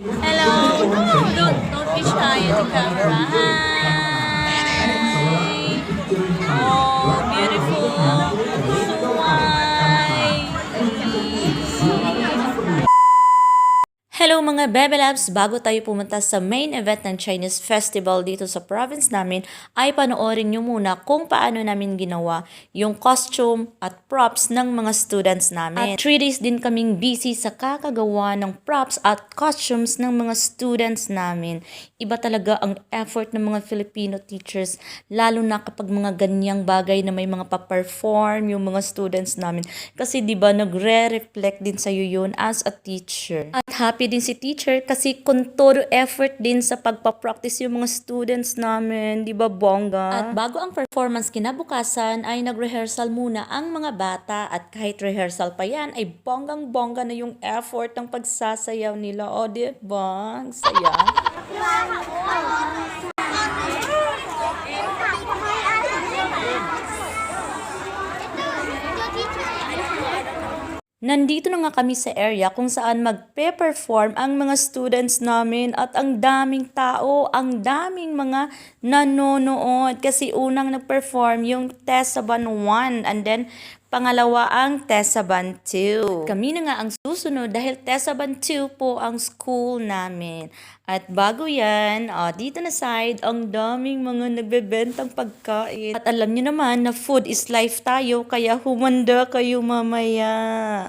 Hello! Don't be shy in the camera. Hi! Oh, beautiful! Smile! Hello mga Bebe Labs! Bago tayo pumunta sa main event ng Chinese Festival dito sa province namin, ay panoorin nyo muna kung paano namin ginawa yung costume at props ng mga students namin. At 3 days din kaming busy sa kakagawa ng props at costumes ng mga students namin. Iba talaga ang effort ng mga Filipino teachers, lalo na kapag mga ganyang bagay na may mga pa-perform yung mga students namin. Kasi diba nagre-reflect din sa'yo yun as a teacher. At happy din si teacher kasi con todo effort din sa pagpa-practice yung mga students namin, di ba bongga? At bago ang performance kinabukasan ay nag-rehearsal muna ang mga bata at kahit rehearsal pa yan ay bonggang-bongga na yung effort ng pagsasayaw nila. O di ba? Saya. Nandito na nga kami sa area kung saan magpe-perform ang mga students namin at ang daming tao, ang daming mga nanonood kasi unang nag-perform yung Tesaban 1 and then pangalawa ang Tesaban 2. Kami na nga ang susunod dahil Tesaban 2 po ang school namin. At bago yan, dito na side, ang daming mga nagbebentang pagkain. At alam nyo naman na food is life tayo, kaya humanda kayo mamaya.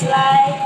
Like